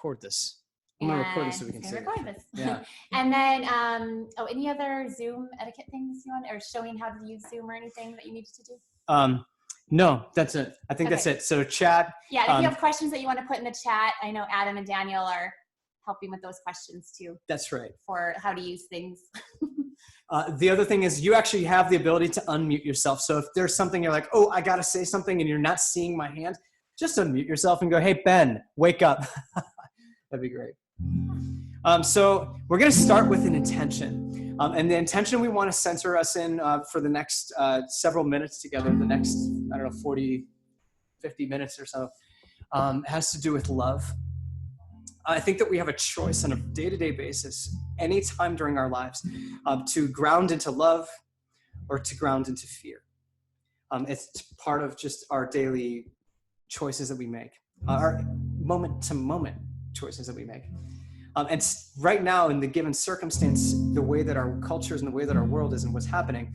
record this. I'm going to record this so we can see it. Yeah. And then, any other Zoom etiquette things you want, or showing how to use Zoom or anything that you needed to do? No, that's it. I think that's it. So chat. Yeah, and if you have questions that you want to put in the chat, I know Adam and Daniel are helping with those questions too. That's right. For how to use things. The other thing is you actually have the ability to unmute yourself. So if there's something you're like, oh, I got to say something and you're not seeing my hand, just unmute yourself and go, hey, Ben, wake up. That'd be great. So we're going to start with an intention. And the intention we want to center us in for the next several minutes together, the next, 40, 50 minutes or so, has to do with love. I think that we have a choice on a day-to-day basis, anytime during our lives, to ground into love or to ground into fear. It's part of just our daily choices that we make, our moment-to-moment choices that we make. And right now, in the given circumstance, the way that our cultures and the way that our world is and what's happening,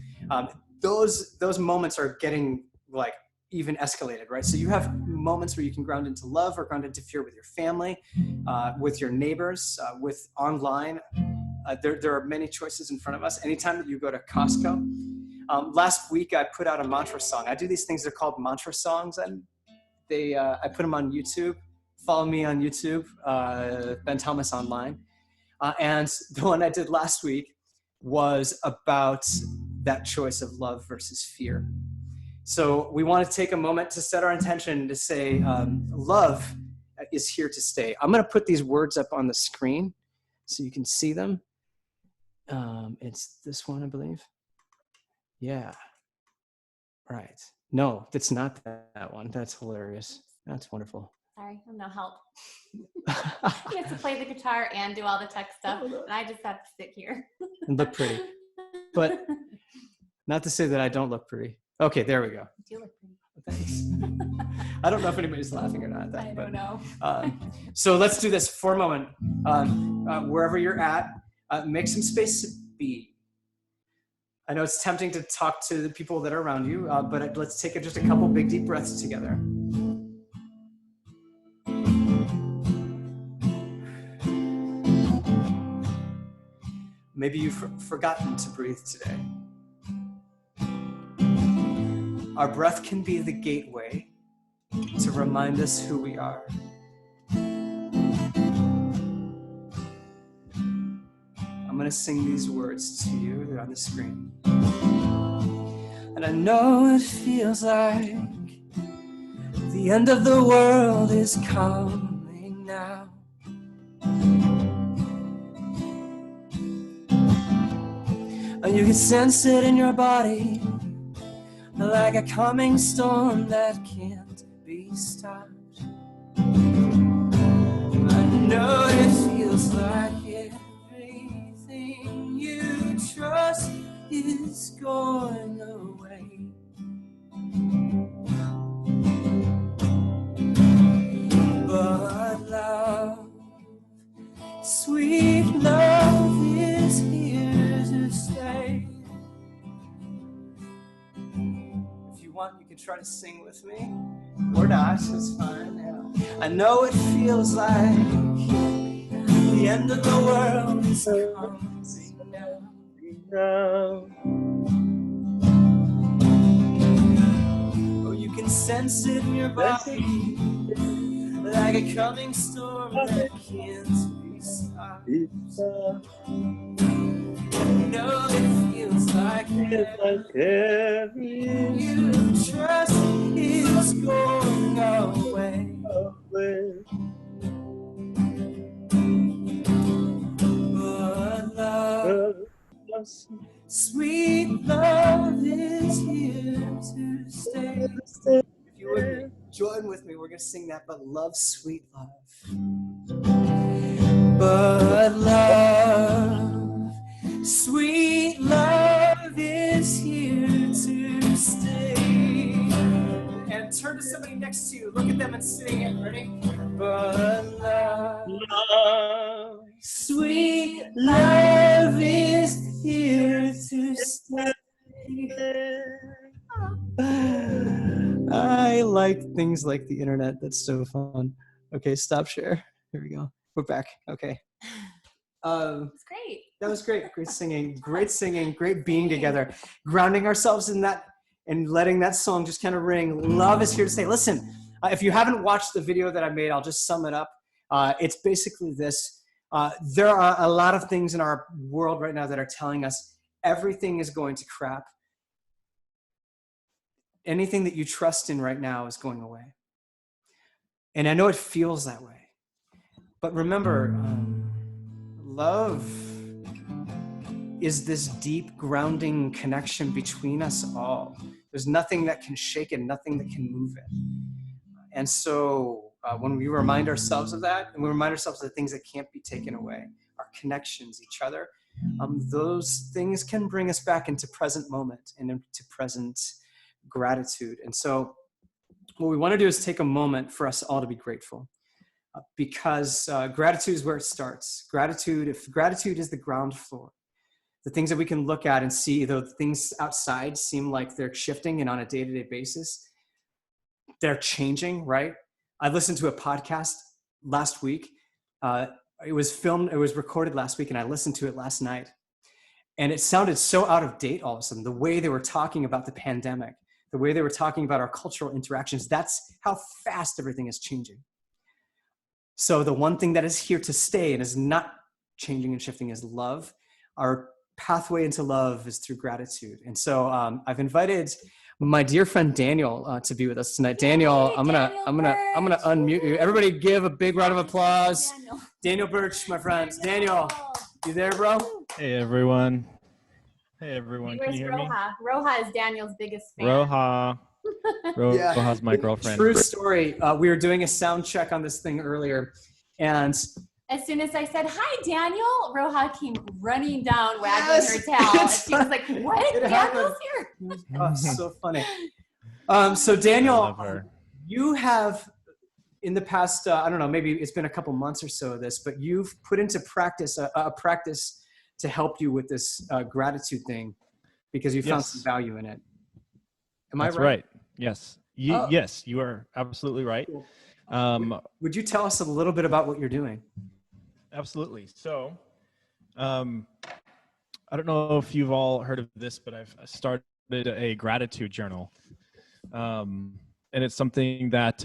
those moments are getting like even escalated, right? So you have moments where you can ground into love or ground into fear with your family, with your neighbors, with online. There are many choices in front of us. Anytime that you go to Costco. Last week, I put out a mantra song. I do these things, they're called mantra songs, and I put them on YouTube. Follow me on YouTube, Ben Thomas Online. And the one I did last week was about that choice of love versus fear. So we want to take a moment to set our intention to say, love is here to stay. I'm going to put these words up on the screen so you can see them. It's this one, I believe. Yeah. Right. No, that's not that one. That's hilarious. That's wonderful. Sorry, I'm no help. You have to play the guitar and do all the tech stuff, and I just have to sit here. And look pretty. But not to say that I don't look pretty. Okay, there we go. You do look pretty. Thanks. I don't know if anybody's laughing or not. I don't know. So let's do this for a moment. Wherever you're at, make some space to be. I know it's tempting to talk to the people that are around you, but let's take just a couple big deep breaths together. Maybe you've forgotten to breathe today. Our breath can be the gateway to remind us who we are. I'm going to sing these words to you. They're on the screen. And I know it feels like the end of the world is coming now. And you can sense it in your body, like a coming storm that can't be stopped. I know it feels like everything you trust is going away. But love, sweet love is here to stay. You can try to sing with me or not, it's fine. Yeah. I know it feels like the end of the world is coming now. Oh, you can sense it in your body, like a coming storm that can't be stopped. No, it feels like everything you trust is going away. But love, sweet love is here to stay. If you would join with me, we're going to sing that, but love, sweet love. But love, sweet love is here to stay. And turn to somebody next to you. Look at them and sing it. Ready? But love, sweet love is here to stay. I like things like the internet. That's so fun. Okay, stop share. Here we go. We're back. Okay. It's great. That was great. Great singing, great being together, grounding ourselves in that and letting that song just kind of ring. Love is here to stay. Listen, if you haven't watched the video that I made, I'll just sum it up. It's basically this. There are a lot of things in our world right now that are telling us everything is going to crap. Anything that you trust in right now is going away. And I know it feels that way. But remember, love is this deep grounding connection between us all. There's nothing that can shake it, nothing that can move it. And so when we remind ourselves of that, and we remind ourselves of the things that can't be taken away, our connections, each other, those things can bring us back into present moment and into present gratitude. And so what we want to do is take a moment for us all to be grateful. Because gratitude is where it starts. If gratitude is the ground floor, the things that we can look at and see, though things outside seem like they're shifting and on a day-to-day basis, they're changing, right? I listened to a podcast last week. It was recorded last week, and I listened to it last night. And it sounded so out of date all of a sudden, the way they were talking about the pandemic, the way they were talking about our cultural interactions. That's how fast everything is changing. So the one thing that is here to stay and is not changing and shifting is love. Our pathway into love is through gratitude. And so I've invited my dear friend Daniel to be with us tonight. Daniel, I'm gonna unmute you. Everybody, give a big round of applause. Daniel Birch, my friends. Daniel, you there, bro? Hey everyone. Hey everyone. Can you hear me? Roha is Daniel's biggest fan. Roha. Roha's my girlfriend. True story. We were doing a sound check on this thing earlier, and as soon as I said, "Hi, Daniel," Roha came running down, wagging her tail. And she was like, "What? Daniel's here?" Oh, so funny. So Daniel, you have, in the past, I don't know, maybe it's been a couple months or so of this, but you've put into practice a practice to help you with this gratitude thing because you found some value in it. Am I right? That's right. Yes. Yes, you are absolutely right. Cool. Would you tell us a little bit about what you're doing? Absolutely. So, I don't know if you've all heard of this, but I've started a gratitude journal. And it's something that,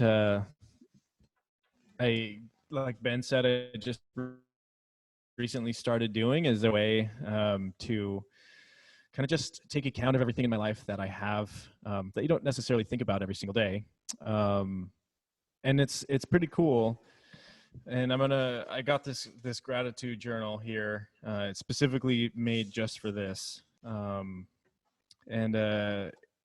like Ben said, I just recently started doing as a way to kind of just take account of everything in my life that I have that you don't necessarily think about every single day. And it's pretty cool. And I got this gratitude journal here. It's specifically made just for this. And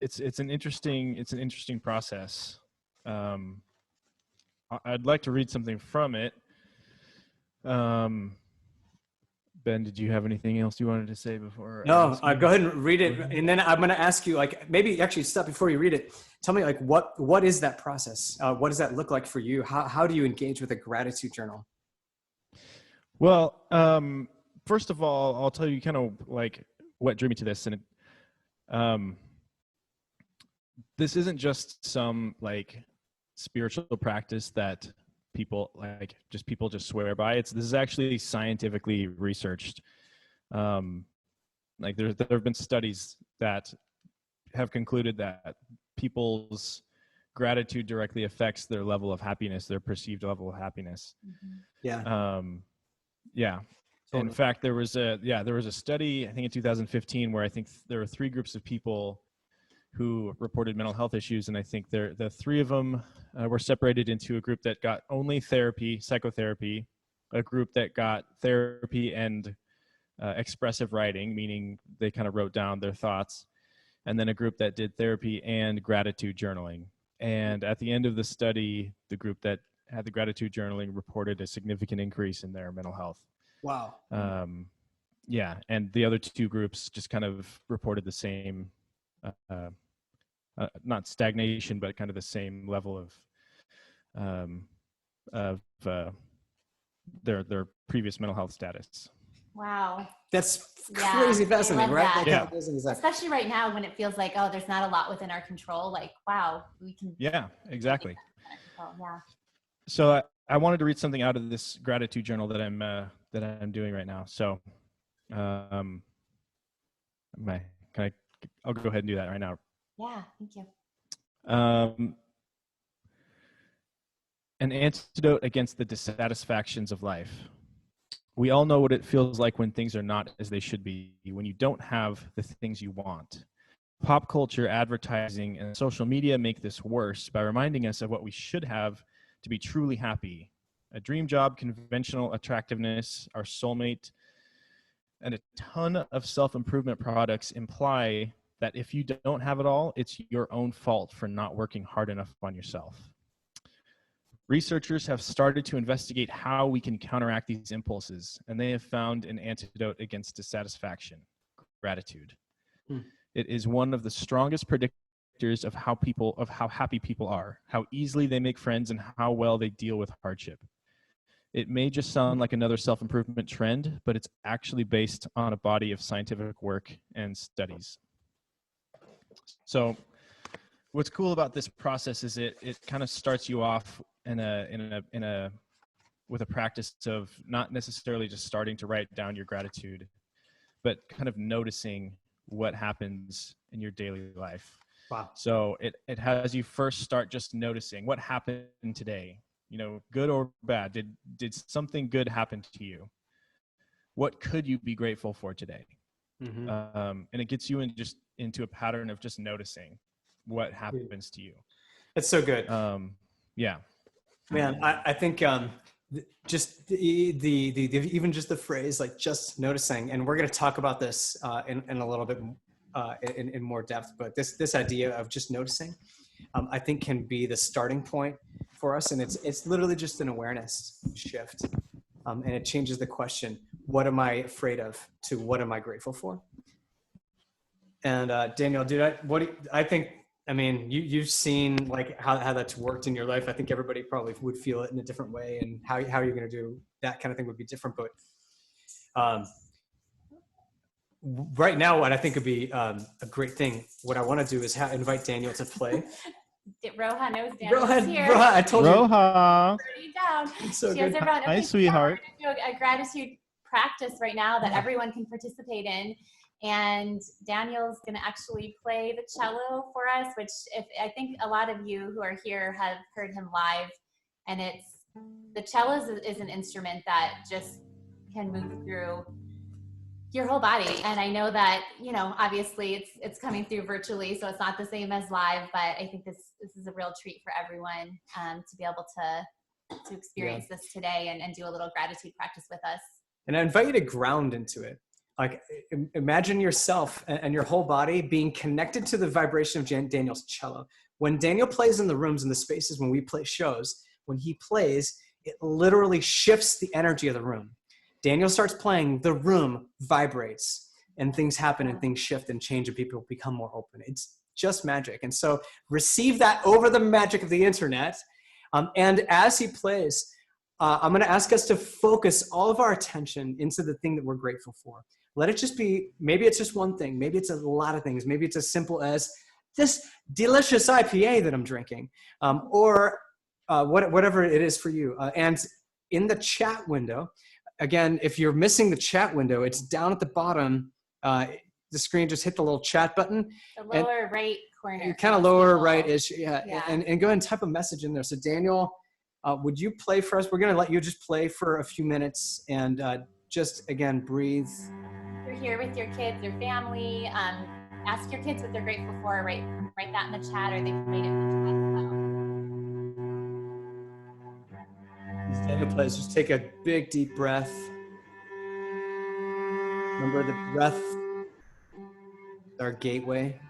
it's an interesting process. I'd like to read something from it. Ben, did you have anything else you wanted to say before? No, go ahead and read it. And then I'm going to ask you, like, maybe actually stop before you read it. Tell me, like, what is that process? What does that look like for you? How do you engage with a gratitude journal? Well, first of all, I'll tell you kind of like what drew me to this. And this isn't just some like spiritual practice that people just swear by. This is actually scientifically researched. Like there have been studies that have concluded that people's gratitude directly affects their level of happiness, their perceived level of happiness. Mm-hmm. Yeah. Yeah. Totally. In fact, there was a study, I think in 2015, where I think there were 3 groups of people who reported mental health issues, and I think the 3 of them were separated into a group that got only therapy, psychotherapy, a group that got therapy and expressive writing, meaning they kind of wrote down their thoughts, and then a group that did therapy and gratitude journaling. And at the end of the study, the group that had the gratitude journaling reported a significant increase in their mental health. Wow. Yeah, and the other 2 groups just kind of reported the same, not stagnation, but kind of the same level of their previous mental health status. Wow. That's crazy fascinating, right? Yeah. Especially right now when it feels like, oh, there's not a lot within our control. Like, wow, we can. Yeah, exactly. Oh, yeah. So I wanted to read something out of this gratitude journal that I'm doing right now. So, can I'll go ahead and do that right now. Yeah, thank you. An antidote against the dissatisfactions of life. We all know what it feels like when things are not as they should be, when you don't have the things you want. Pop culture, advertising, and social media make this worse by reminding us of what we should have to be truly happy. A dream job, conventional attractiveness, our soulmate, and a ton of self-improvement products imply that if you don't have it all, it's your own fault for not working hard enough on yourself. Researchers have started to investigate how we can counteract these impulses, and they have found an antidote against dissatisfaction: gratitude. It is one of the strongest predictors of how happy people are, how easily they make friends, and how well they deal with hardship. It may just sound like another self-improvement trend, but it's actually based on a body of scientific work and studies. So what's cool about this process is it kind of starts you off with a practice of not necessarily just starting to write down your gratitude, but kind of noticing what happens in your daily life. Wow. So it has you first start just noticing what happened today, good or bad. Did something good happen to you? What could you be grateful for today? Mm-hmm. And it gets you into a pattern of just noticing what happens to you. That's so good. Yeah. Man, I think just the even just the phrase, like, just noticing, and we're going to talk about this in a little bit in more depth, but this idea of just noticing, I think, can be the starting point for us, and it's literally just an awareness shift, and it changes the question: what am I afraid of? To what am I grateful for? And Daniel, I think. I mean, you've seen like how that's worked in your life. I think everybody probably would feel it in a different way, and how you're going to do that kind of thing would be different. But right now, what I think would be a great thing, what I want to do is invite Daniel to play. Roha knows Daniel's here. Roha, I told you. Roha. So she has everyone. Hi, sweetheart. We're going to do a gratitude practice right now that everyone can participate in. And Daniel's going to actually play the cello for us, which I think a lot of you who are here have heard him live. And the cello is an instrument that just can move through your whole body. And I know that, obviously it's coming through virtually, so it's not the same as live, but I think this is a real treat for everyone to be able to experience this today and do a little gratitude practice with us. And I invite you to ground into it. Like, imagine yourself and your whole body being connected to the vibration of Daniel's cello. When Daniel plays in the rooms and the spaces, when we play shows, when he plays, it literally shifts the energy of the room. Daniel starts playing, the room vibrates, and things happen and things shift and change, and people become more open. It's just magic. And so receive that over the magic of the internet. And as he plays, I'm going to ask us to focus all of our attention into the thing that we're grateful for. Let it just be, maybe it's just one thing. Maybe it's a lot of things. Maybe it's as simple as this delicious IPA that I'm drinking, or whatever it is for you. And in the chat window, again, if you're missing the chat window, it's down at the bottom. The screen, just hit the little chat button. The lower right corner. Kind of lower right-ish, yeah. And go ahead and type a message in there. So Daniel, would you play for us? We're going to let you just play for a few minutes and just, again, breathe. You're here with your kids, your family. Ask your kids what they're grateful for. Write that in the chat, or they can read it in the chat as well. As Daniel plays, just take a big, deep breath. Remember, the breath is our gateway.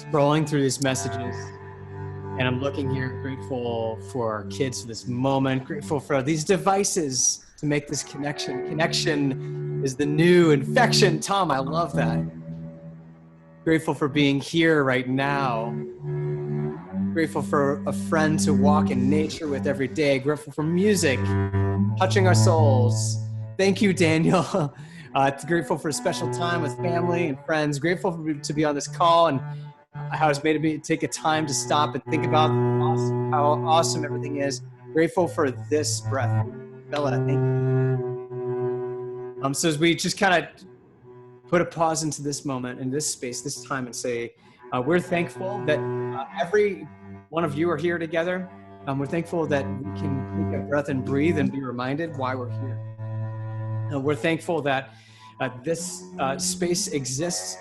scrolling through these messages, and I'm looking here, grateful for kids for this moment, grateful for these devices to make this connection. Connection is the new infection. Tom, I love that. Grateful for being here right now. Grateful for a friend to walk in nature with every day. Grateful for music, touching our souls. Thank you, Daniel. Grateful for a special time with family and friends. Grateful to be on this call and how it's made me take a time to stop and think about how awesome everything is. Grateful for this breath. Bella, thank you. So as we just kind of put a pause into this moment, in this space, this time, and say, we're thankful that every one of you are here together. We're thankful that we can take a breath and breathe and be reminded why we're here. We're thankful that this space exists.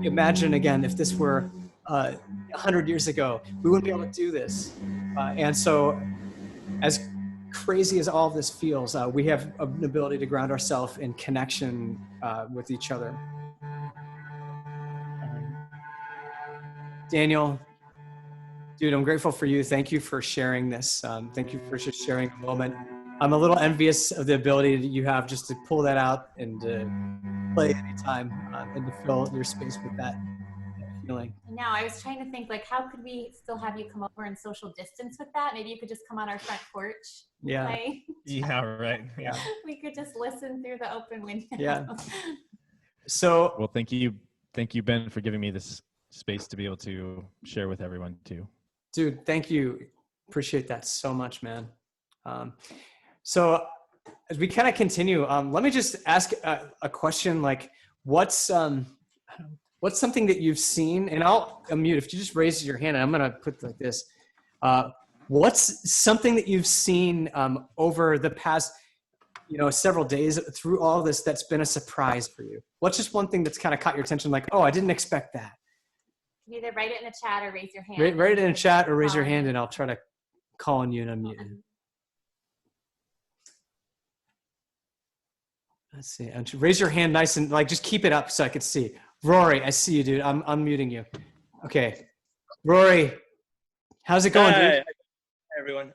Imagine again, if this were 100 years ago, we wouldn't be able to do this. And so as crazy as all of this feels, we have an ability to ground ourselves in connection with each other. Daniel, dude, I'm grateful for you. Thank you for sharing this. Thank you for just sharing a moment. I'm a little envious of the ability that you have just to pull that out and play anytime and to fill your space with that feeling. Now, I was trying to think, like, how could we still have you come over and social distance with that? Maybe you could just come on our front porch. Yeah. Play. Yeah, right. Yeah. We could just listen through the open window. Yeah. So, well, thank you, Ben, for giving me this space to be able to share with everyone too. Dude, thank you. Appreciate that so much, man. So as we kind of continue, let me just ask a question, like what's something that you've seen, and I'll unmute if you just raise your hand, and I'm going to put it like this. What's something that you've seen over the past, several days through all this that's been a surprise for you? What's just one thing that's kind of caught your attention, like, oh, I didn't expect that? You either write it in the chat or raise your hand. Write it in the chat or raise your hand, and I'll try to call on you and unmute you. Let's see. Raise your hand nice and just keep it up so I can see. Rory, I see you, dude. I'm unmuting you. Okay. Rory, how's it going, dude? Hi, everyone.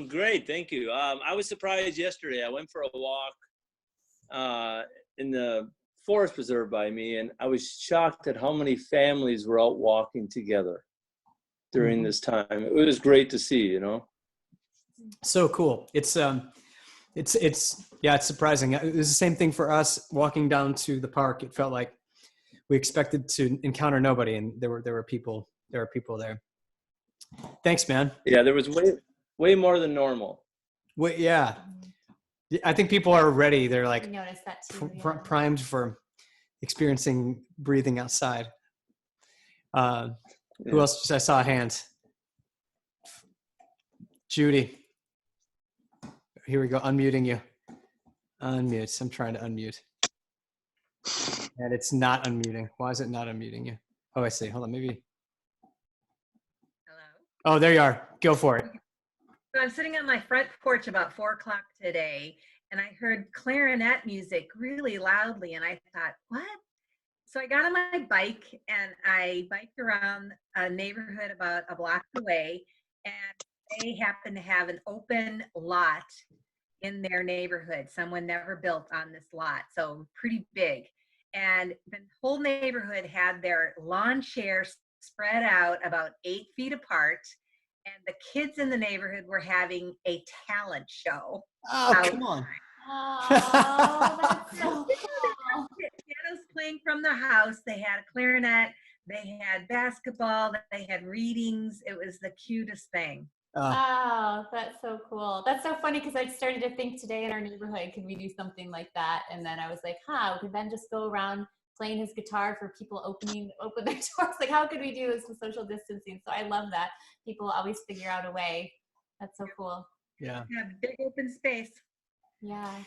Great, thank you. I was surprised yesterday. I went for a walk in the forest preserve by me, and I was shocked at how many families were out walking together during this time. It was great to see, So cool. It's surprising. It was the same thing for us walking down to the park. It felt like we expected to encounter nobody, and there were people there. Thanks, man. Yeah, there was way more than normal. Wait, yeah. I think people are ready. They're like that too, primed for experiencing breathing outside. Who else? I saw a hand. Judy. Here we go. Unmuting you. Unmute. I'm trying to unmute. And it's not unmuting. Why is it not unmuting you? Oh, I see. Hold on. Maybe. Hello. Oh, there you are. Go for it. So I'm sitting on my front porch about 4 o'clock today, and I heard clarinet music really loudly, and I thought, what? So I got on my bike, and I biked around a neighborhood about a block away, and they happen to have an open lot in their neighborhood. Someone never built on this lot, so pretty big. And the whole neighborhood had their lawn chairs spread out about 8 feet apart. And the kids in the neighborhood were having a talent show. Oh, come on. Oh, that's so cool. Pianos playing from the house. They had a clarinet. They had basketball. They had readings. It was the cutest thing. Oh, that's so cool. That's so funny because I started to think today in our neighborhood, could we do something like that? And then I was like, we could then just go around playing his guitar for people open their doors. Like, how could we do this with social distancing? So I love that. People always figure out a way. That's so cool. Yeah. Yeah, big open space. Yeah. I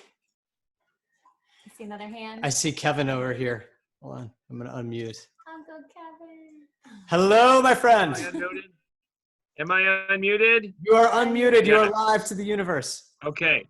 see another hand. I see Kevin over here. Hold on. I'm going to unmute. Uncle Kevin. Hello, my friend. Am I unmuted? You are unmuted. You are live to the universe. Okay.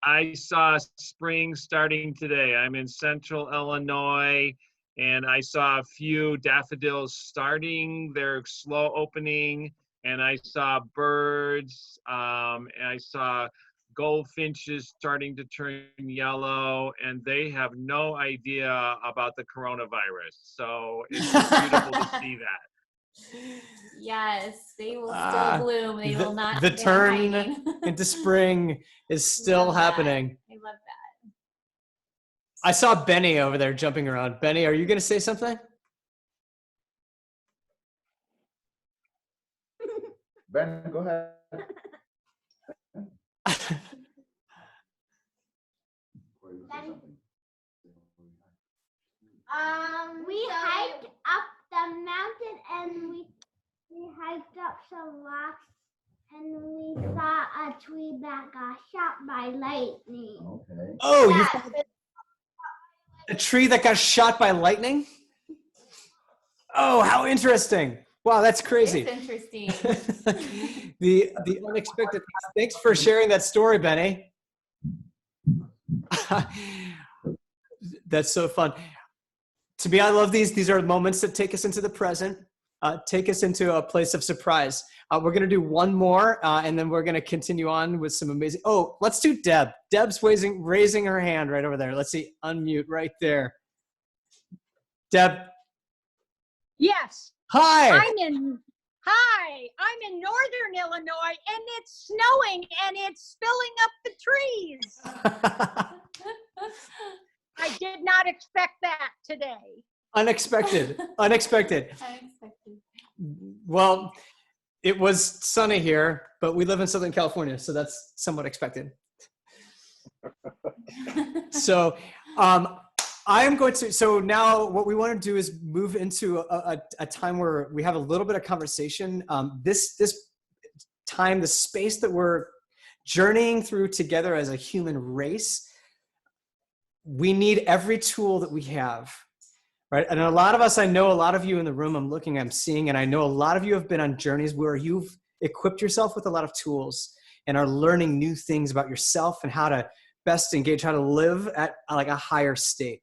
I saw spring starting today. I'm in central Illinois. and I saw a few daffodils starting their slow opening, and I saw birds, and I saw goldfinches starting to turn yellow, and they have no idea about the coronavirus. So it's just beautiful to see that. Yes, they will still bloom. They will not. The they're turn hiding. into spring is still Love that. happening. I love that. I saw Benny over there jumping around. Benny, are you going to say something? Ben, go ahead. We hiked up the mountain and we hiked up some rocks and we saw a tree that got shot by lightning. Okay. Oh, you found a tree that got shot by lightning? Oh, how interesting. Wow, that's crazy. It's interesting. the unexpected. Thanks for sharing that story, Benny. That's so fun. To me, I love these. These are moments that take us into the present, take us into a place of surprise. We're going to do one more, and then we're going to continue on with some amazing. Oh, let's do Deb. Deb's raising her hand right over there. Let's see. Unmute right there. Deb. Yes. Hi. I'm in northern Illinois and it's snowing and it's filling up the trees. I did not expect that today. Unexpected. Unexpected. Well, it was sunny here, but we live in Southern California, so that's somewhat expected. So so now what we want to do is move into a time where we have a little bit of conversation. This time, the space that we're journeying through together as a human race, we need every tool that we have, right? And a lot of us, I know a lot of you in the room, I'm seeing, and I know a lot of you have been on journeys where you've equipped yourself with a lot of tools and are learning new things about yourself and how to best engage, how to live at like a higher state.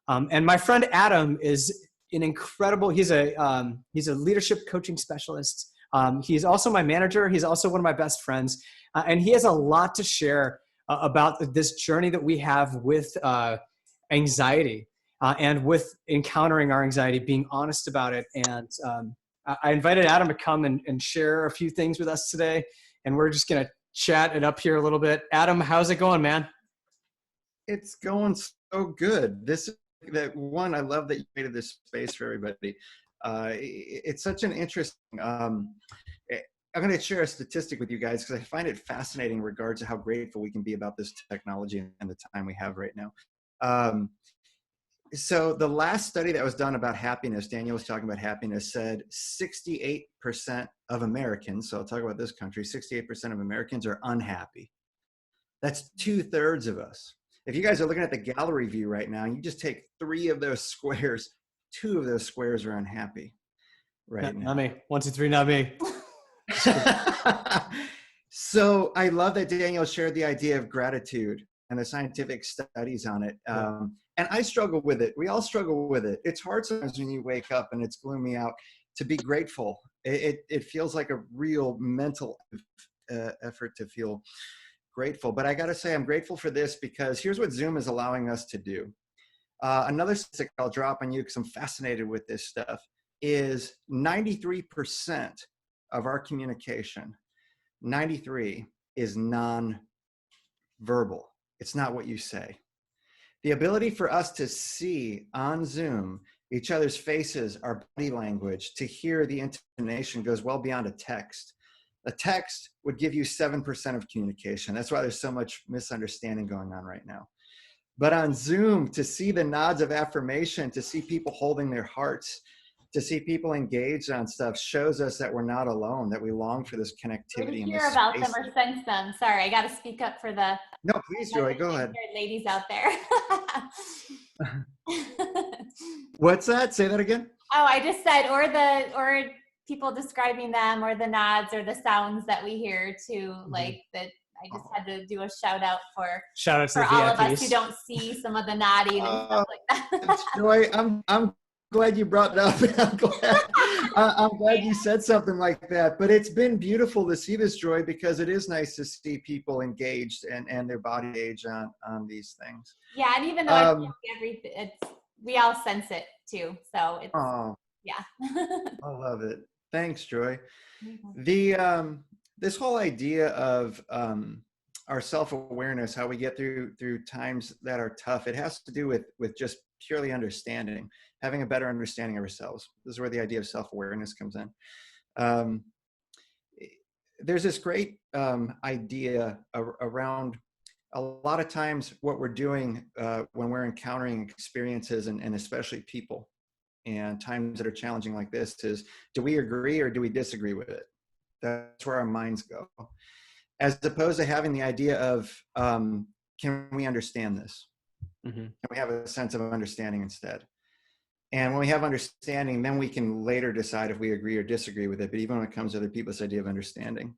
And my friend Adam is an incredible, he's a leadership coaching specialist. He's also my manager. He's also one of my best friends. And he has a lot to share about this journey that we have with anxiety and with encountering our anxiety, being honest about it. And I invited Adam to come and share a few things with us today. And we're just going to chat it up here a little bit. Adam, how's it going, man? It's going so good. I love that you created this space for everybody. It's such an interesting, I'm going to share a statistic with you guys because I find it fascinating in regards to how grateful we can be about this technology and the time we have right now. So the last study that was done about happiness, Daniel was talking about happiness, said 68% of Americans, so I'll talk about this country, 68% of Americans are unhappy. That's 2/3 of us. If you guys are looking at the gallery view right now, you just take 3 of those squares, 2 of those squares are unhappy right now. Not me. 1, 2, 3, not me. So I love that Daniel shared the idea of gratitude and the scientific studies on it. And I struggle with it. We all struggle with it. It's hard sometimes when you wake up and it's gloomy out to be grateful. It feels like a real mental effort to feel grateful. But I got to say, I'm grateful for this because here's what Zoom is allowing us to do. Another statistic I'll drop on you because I'm fascinated with this stuff is 93% of our communication, 93 is non-verbal. It's not what you say. The ability for us to see on Zoom each other's faces, our body language, to hear the intonation goes well beyond a text. A text would give you 7% of communication. That's why there's so much misunderstanding going on right now. But on Zoom, to see the nods of affirmation, to see people holding their hearts, to see people engaged on stuff shows us that we're not alone, that we long for this connectivity. Hear about them or sense them. Sorry, I got to speak up for the No, please, Joy, go ahead. ladies out there. What's that? Say that again. Oh, I just said, or people describing them, or the nods, or the sounds that we hear too, like that. I just had to do a shout out for to the all of us VIPs. who don't see some of the nodding and stuff like that. Joy, I'm glad you brought it up. I'm glad you said something like that. But it's been beautiful to see this, Joy, because it is nice to see people engaged and their body age on these things. Yeah, and even though I feel everything, we all sense it too. So it's yeah. I love it. Thanks, Joy. The this whole idea of our self-awareness, how we get through times that are tough, it has to do with just purely understanding, having a better understanding of ourselves. This is where the idea of self-awareness comes in. There's this great idea around a lot of times what we're doing when we're encountering experiences and especially people and times that are challenging like this is, do we agree or do we disagree with it? That's where our minds go. As opposed to having the idea of, can we understand this? Mm-hmm. Can we have a sense of understanding instead? And when we have understanding, then we can later decide if we agree or disagree with it. But even when it comes to other people, this idea of understanding.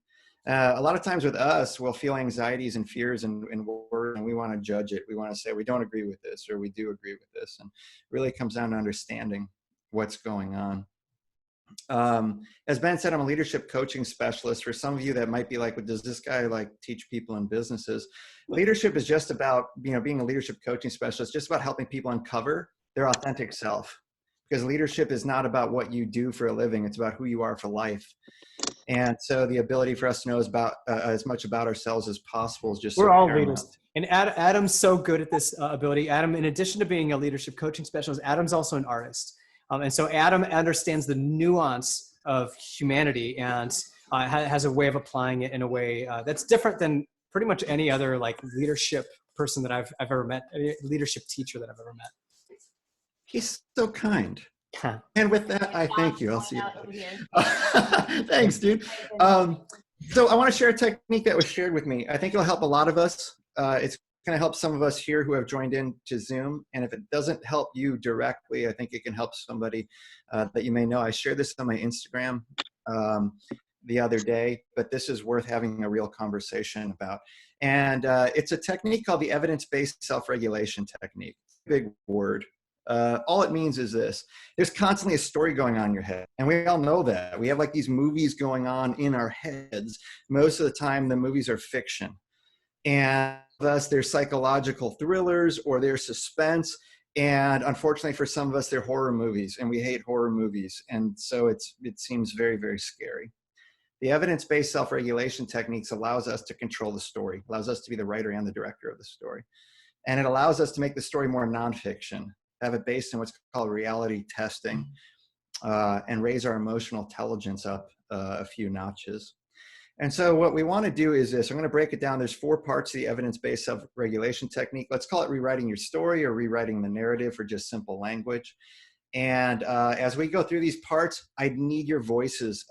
A lot of times with us, we'll feel anxieties and fears and worry, and we want to judge it. We want to say, we don't agree with this, or we do agree with this. And really it comes down to understanding what's going on. As Ben said, I'm a leadership coaching specialist. For some of you that might be like, well, does this guy like teach people in businesses? Leadership is just about, being a leadership coaching specialist, just about helping people uncover their authentic self. Because leadership is not about what you do for a living. It's about who you are for life. And so the ability for us to know as much about ourselves as possible is just we're all leaders. And Adam's so good at this ability. Adam, in addition to being a leadership coaching specialist, Adam's also an artist. And so Adam understands the nuance of humanity and has a way of applying it in a way that's different than pretty much any other like leadership person that I've ever met, any leadership teacher that I've ever met. He's so kind. And with that, I thank you. I'll see you. Thanks, dude. So I want to share a technique that was shared with me. I think it'll help a lot of us. It's going to help some of us here who have joined in to Zoom. And if it doesn't help you directly, I think it can help somebody that you may know. I shared this on my Instagram the other day, but this is worth having a real conversation about. And it's a technique called the evidence-based self-regulation technique. Big word. All it means is this: there's constantly a story going on in your head. And we all know that. We have like these movies going on in our heads. Most of the time, the movies are fiction. And thus, they're psychological thrillers or they're suspense. And unfortunately, for some of us, they're horror movies. And we hate horror movies. And so it seems very, very scary. The evidence-based self-regulation techniques allows us to control the story, allows us to be the writer and the director of the story. And it allows us to make the story more nonfiction, have it based on what's called reality testing, and raise our emotional intelligence up a few notches. And so what we want to do is this. I'm going to break it down. There's 4 parts to the evidence-based self-regulation technique. Let's call it rewriting your story or rewriting the narrative for just simple language. And as we go through these parts, I need your voices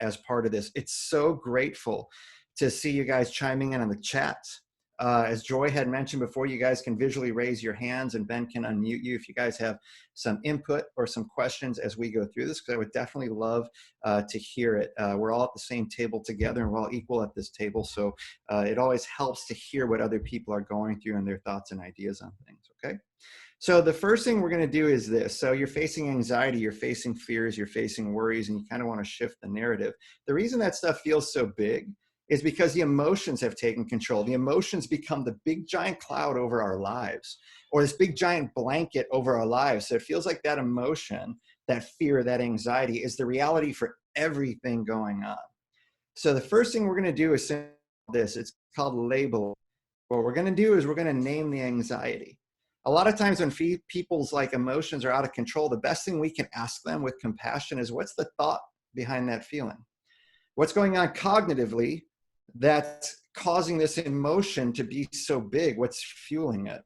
as part of this. It's so grateful to see you guys chiming in on the chats. As Joy had mentioned before, you guys can visually raise your hands and Ben can unmute you if you guys have some input or some questions as we go through this, because I would definitely love to hear it. We're all at the same table together and we're all equal at this table. So it always helps to hear what other people are going through and their thoughts and ideas on things, okay? So the first thing we're going to do is this. So you're facing anxiety, you're facing fears, you're facing worries, and you kind of want to shift the narrative. The reason that stuff feels so big is because the emotions have taken control. The emotions become the big giant cloud over our lives, or this big giant blanket over our lives. So it feels like that emotion, that fear, that anxiety is the reality for everything going on. So the first thing we're going to do is this. It's called label. What we're going to do is we're going to name the anxiety. A lot of times when people's like emotions are out of control, the best thing we can ask them with compassion is, what's the thought behind that feeling? What's going on cognitively that's causing this emotion to be so big? What's fueling it?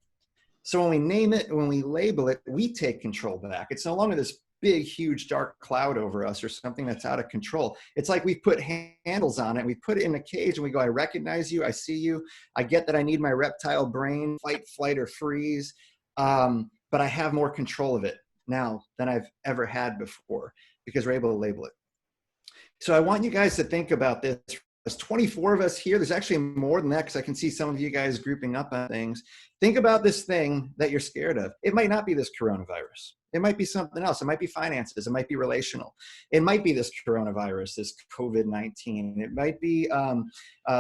So when we name it, when we label it, we take control back. It's no longer this big, huge, dark cloud over us or something that's out of control. It's like we put handles on it. We put it in a cage and we go, I recognize you. I see you. I get that I need my reptile brain, fight, flight, or freeze. But I have more control of it now than I've ever had before because we're able to label it. So I want you guys to think about this There's 24 of us here. There's actually more than that because I can see some of you guys grouping up on things. Think about this thing that you're scared of. It might not be this coronavirus. It might be something else. It might be finances. It might be relational. It might be this coronavirus, this COVID-19. It might be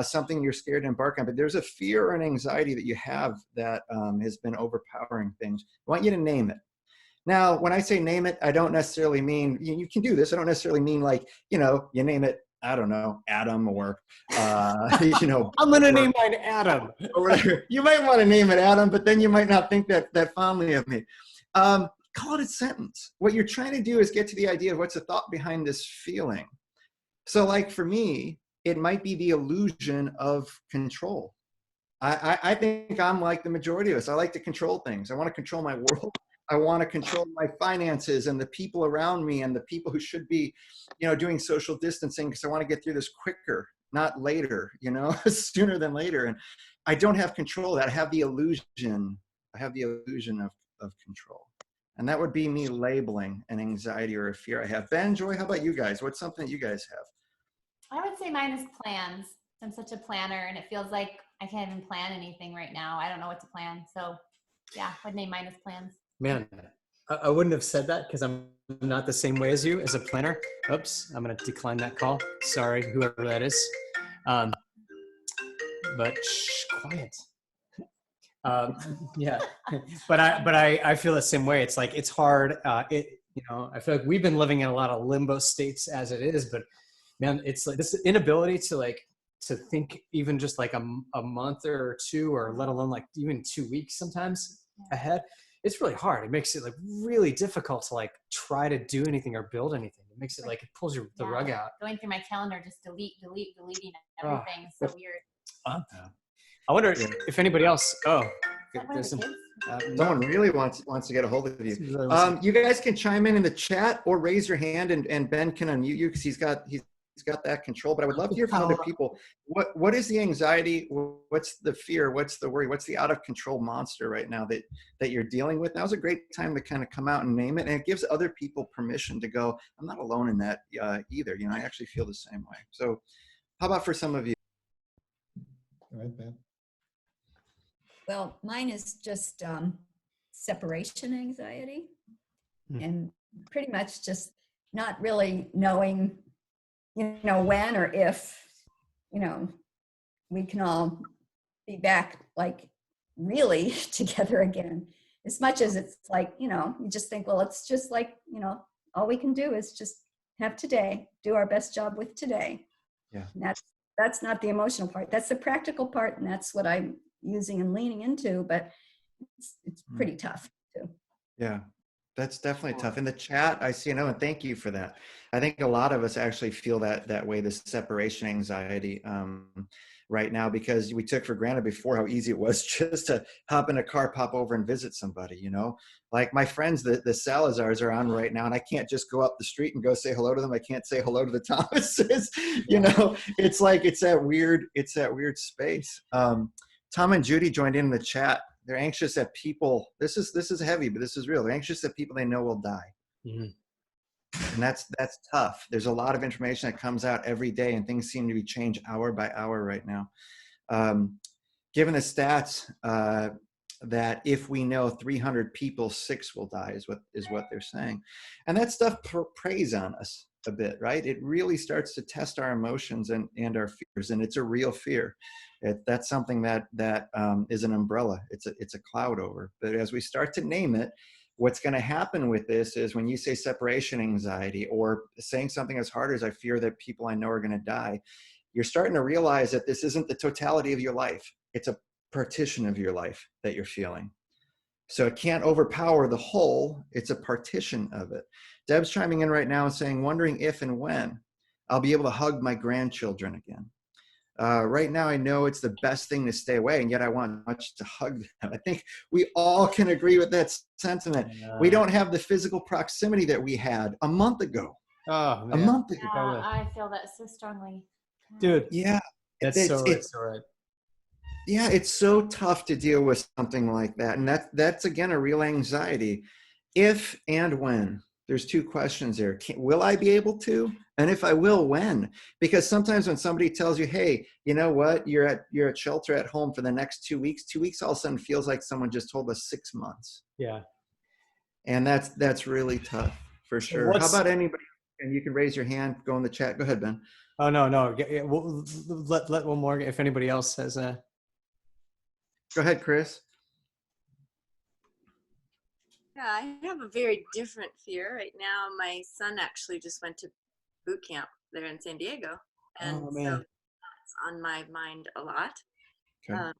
something you're scared to embark on. But there's a fear or an anxiety that you have that has been overpowering things. I want you to name it. Now, when I say name it, I don't necessarily mean, you can do this. I don't necessarily mean like, you name it, I don't know, Adam or, I'm going to name mine Adam. Or whatever. You might want to name it Adam, but then you might not think that fondly of me. Call it a sentence. What you're trying to do is get to the idea of what's the thought behind this feeling. So like for me, it might be the illusion of control. I think I'm like the majority of us. I like to control things. I want to control my world. I want to control my finances and the people around me and the people who should be, doing social distancing because I want to get through this quicker, not later, sooner than later. And I don't have control of that. I have the illusion of control. And that would be me labeling an anxiety or a fear I have. Ben, Joy, how about you guys? What's something that you guys have? I would say mine is plans. I'm such a planner and it feels like I can't even plan anything right now. I don't know what to plan. So yeah, I'd name mine as plans. Man, I wouldn't have said that because I'm not the same way as you as a planner. Oops, I'm going to decline that call. Sorry, whoever that is. But shh, quiet. Yeah, but I feel the same way. It's like, it's hard. I feel like we've been living in a lot of limbo states as it is, but man, it's like this inability to think even just like a month or two, or let alone like even 2 weeks sometimes ahead. It's really hard. It makes it like really difficult to like try to do anything or build anything. It makes it like it pulls the rug out. Going through my calendar, just deleting everything. So weird. I wonder if anybody else. Someone really wants to get a hold of you. You guys can chime in the chat or raise your hand, and Ben can unmute you because he's got that control. But I would love to hear from other people. What is the anxiety? What's the fear? What's the worry? What's the out of control monster right now that you're dealing with? Now's a great time to kind of come out and name it, and it gives other people permission to go, I'm not alone in that either. I actually feel the same way. So how about for some of you? All right, Ben. Well, mine is just separation anxiety, and pretty much just not really knowing, when or if, we can all be back like really together again. As much as it's like, you just think, well, it's just like, all we can do is just have today, do our best job with today. Yeah. And that's not the emotional part. That's the practical part, and that's what I'm using and leaning into, but it's pretty tough too. Yeah, that's definitely tough. In the chat, I see, and thank you for that. I think a lot of us actually feel that way, this separation anxiety right now, because we took for granted before how easy it was just to hop in a car, pop over and visit somebody, Like my friends, the Salazars are on right now, and I can't just go up the street and go say hello to them. I can't say hello to the Thomases, It's like, it's that weird space. Tom and Judy joined in the chat. They're anxious that people, this is heavy, but this is real. They're anxious that people they know will die. Mm-hmm. And that's tough. There's a lot of information that comes out every day, and things seem to be changed hour by hour right now. Given the stats, that if we know 300 people, 6 will die is what they're saying. And that stuff preys on us a bit, right? It really starts to test our emotions and our fears, and it's a real fear. That's something that is an umbrella. It's a cloud over. But as we start to name it, what's going to happen with this is when you say separation anxiety, or saying something as hard as I fear that people I know are going to die, you're starting to realize that this isn't the totality of your life. It's a partition of your life that you're feeling. So it can't overpower the whole. It's a partition of it. Deb's chiming in right now and saying, wondering if and when I'll be able to hug my grandchildren again. Right now, I know it's the best thing to stay away, and yet I want much to hug them. I think we all can agree with that sentiment. We don't have the physical proximity that we had a month ago. Oh, man. A month ago. Yeah, I feel that so strongly. Dude. Yeah. That's so right. Yeah, it's so tough to deal with something like that. And that's again, a real anxiety. If and when. There's 2 questions there. Will I be able to? And if I will, when? Because sometimes when somebody tells you, hey, you know what, you're at shelter at home for the next 2 weeks, 2 weeks all of a sudden feels like someone just told us 6 months. Yeah. And that's really tough for sure. How about anybody? And you can raise your hand, go in the chat. Go ahead, Ben. Oh, no. We'll let one more, if anybody else has a. Go ahead, Chris. Yeah, I have a very different fear right now. My son actually just went to boot camp there in San Diego, and Oh, man. so that's on my mind a lot. Okay.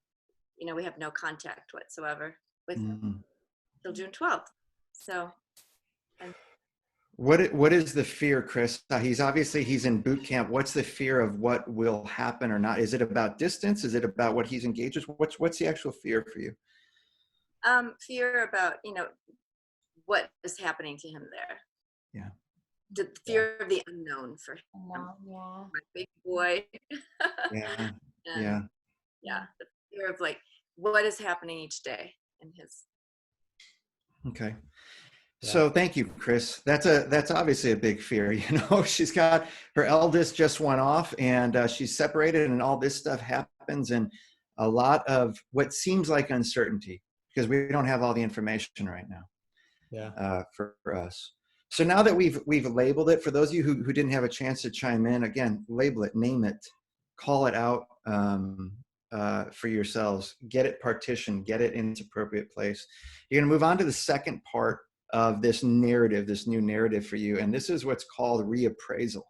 You know, we have no contact whatsoever with Mm-hmm. him till June 12th. So, and what is the fear, Chris? He's in boot camp. What's the fear of what will happen or not? Is it about distance? Is it about what he's engaged with? What's the actual fear for you? fear about, you know, what is happening to him there. Yeah. The fear of the unknown for him. Yeah. My big boy. Yeah. And, yeah. The fear of like what is happening each day in his. Okay. So thank you, Chris. That's obviously a big fear. You know, she's got her eldest just went off, and she's separated, and all this stuff happens, and a lot of what seems like uncertainty because we don't have all the information right now. Yeah. For us. So now that we've labeled it, for those of you who didn't have a chance to chime in, again, label it, name it, call it out for yourselves, get it partitioned, get it in its appropriate place. You're gonna move on to the second part of this narrative, this new narrative for you. And this is what's called reappraisal.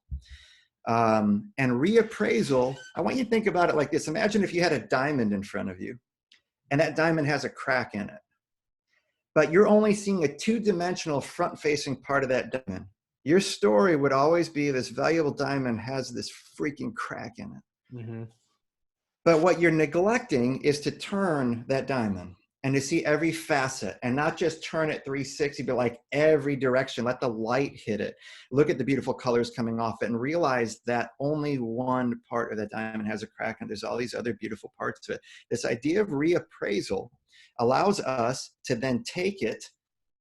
And reappraisal, I want you to think about it like this. Imagine if you had a diamond in front of you and that diamond has a crack in it, but you're only seeing a two-dimensional front-facing part of that diamond. Your story would always be this valuable diamond has this freaking crack in it. Mm-hmm. But what you're neglecting is to turn that diamond and to see every facet and not just turn it 360, but like every direction. Let the light hit it. Look at the beautiful colors coming off it and realize that only one part of that diamond has a crack and there's all these other beautiful parts of it. This idea of reappraisal allows us to then take it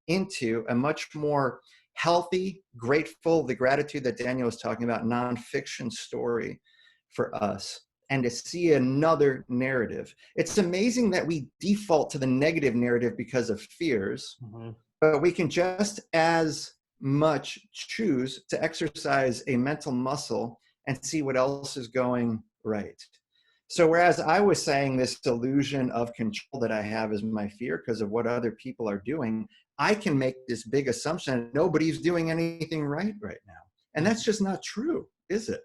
into a much more healthy, grateful, the gratitude that Daniel was talking about, nonfiction story for us, and to see another narrative. It's amazing that we default to the negative narrative because of fears, but we can just as much choose to exercise a mental muscle and see what else is going right. So whereas I was saying this illusion of control that I have is my fear because of what other people are doing, I can make this big assumption that nobody's doing anything right now. And that's just not true, is it?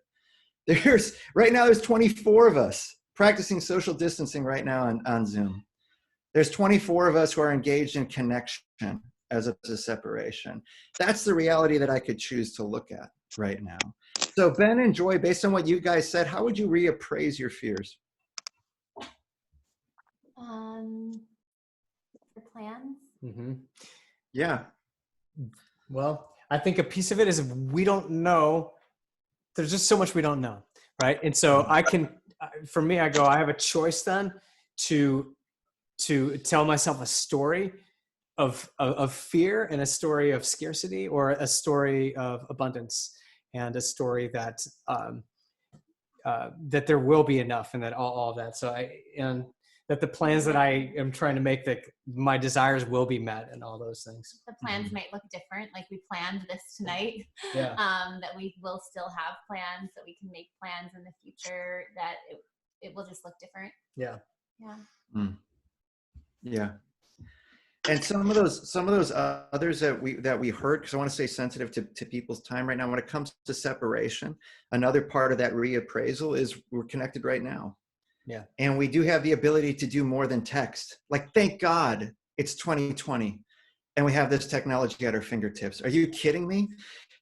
Right now there's 24 of us practicing social distancing right now on Zoom. There's 24 of us who are engaged in connection as opposed to separation. That's the reality that I could choose to look at right now. So Ben and Joy, based on what you guys said, how would you reappraise your fears? For plans. Mm-hmm. Yeah. Well, I think a piece of it is we don't know. There's just so much we don't know, right? And so I can, for me, I have a choice then to tell myself a story of fear and a story of scarcity, or a story of abundance and a story that that there will be enough, and that all of that. So and that the plans that I am trying to make, that my desires will be met, and all those things. The plans might look different. Like we planned this tonight, Yeah. That we will still have plans, that we can make plans in the future, that it will just look different. Yeah. Yeah. Mm. Yeah. And some of those others that we heard, because I want to stay sensitive to people's time right now. When it comes to separation, another part of that reappraisal is we're connected right now. Yeah. And we do have the ability to do more than text. Like, thank God it's 2020 and we have this technology at our fingertips. Are you kidding me?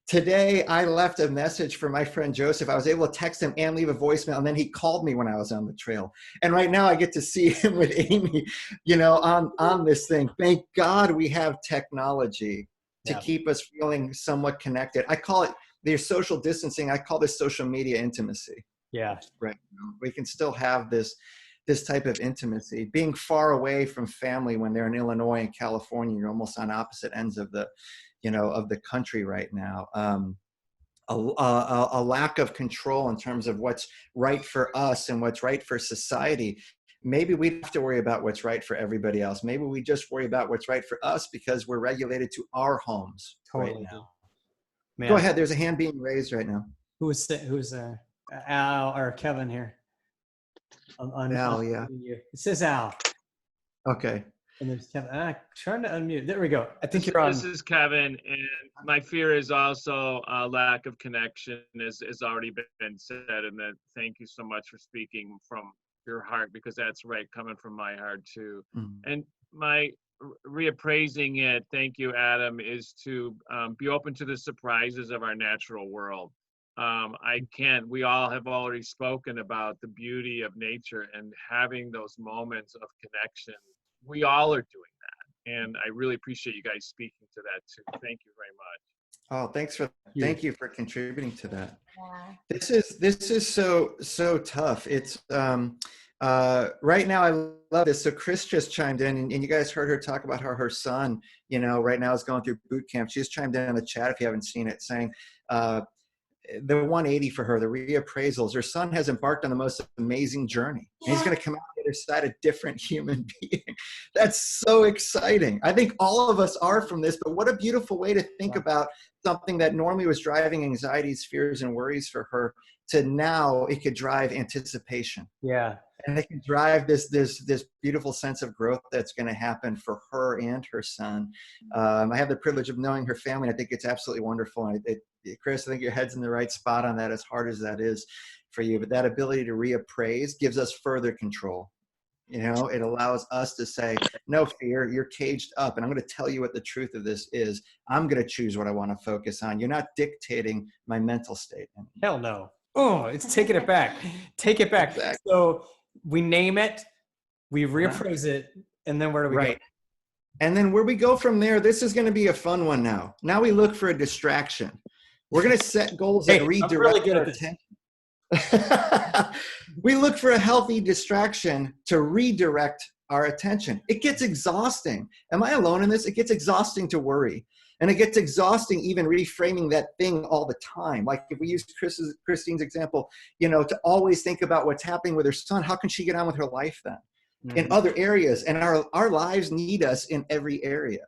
Today, I left a message for my friend Joseph. I was able to text him and leave a voicemail, and then he called me when I was on the trail. And right now I get to see him with Amy, you know, on this thing. Thank God we have technology to keep us feeling somewhat connected. I call it, there's social distancing. I call this social media intimacy. Yeah. Right now. We can still have this type of intimacy. Being far away from family when they're in Illinois and California, you're almost on opposite ends of the, you know, of the country right now. a lack of control in terms of what's right for us and what's right for society. Maybe we don't have to worry about what's right for everybody else. Maybe we just worry about what's right for us because we're regulated to our homes right now. Man. Go ahead. There's a hand being raised right now. Who's Al or Kevin here? Al, yeah. It says Al. Okay. And there's Kevin. Trying to unmute. There we go. I think you're on. This is Kevin, and my fear is also a lack of connection, as already been said. And that thank you so much for speaking from your heart, because that's right coming from my heart too. And my reappraising it, thank you, Adam, is to be open to the surprises of our natural world. We all have already spoken about the beauty of nature and having those moments of connection. We all are doing that. And I really appreciate you guys speaking to that too. Thank you very much. Oh, thank you for contributing to that. Yeah. This is so tough. It's right now, I love this. So Chris just chimed in, and you guys heard her talk about how her son, right now is going through boot camp. She's chimed in the chat, if you haven't seen it, saying the 180 for her, the reappraisals. Her son has embarked on the most amazing journey. And he's going to come out the other side a different human being. That's so exciting. I think all of us are from this, but what a beautiful way to think about something that normally was driving anxieties, fears, and worries for her, to now it could drive anticipation. Yeah. And it can drive this beautiful sense of growth that's going to happen for her and her son. I have the privilege of knowing her family, and I think it's absolutely wonderful. And Chris, I think your head's in the right spot on that, as hard as that is for you. But that ability to reappraise gives us further control. It allows us to say, no fear, you're caged up, and I'm going to tell you what the truth of this is. I'm going to choose what I want to focus on. You're not dictating my mental state. Hell no. Oh, it's taking it back. Take it back. Exactly. So we name it, we reappraise it, and then where do we go? And then where we go from there, this is going to be a fun one now. Now we look for a distraction. We're going to set goals that redirect our attention. We look for a healthy distraction to redirect our attention. It gets exhausting. Am I alone in this? It gets exhausting to worry. And it gets exhausting even reframing that thing all the time. Like if we use Christine's example, to always think about what's happening with her son, how can she get on with her life then? In other areas? And our lives need us in every area.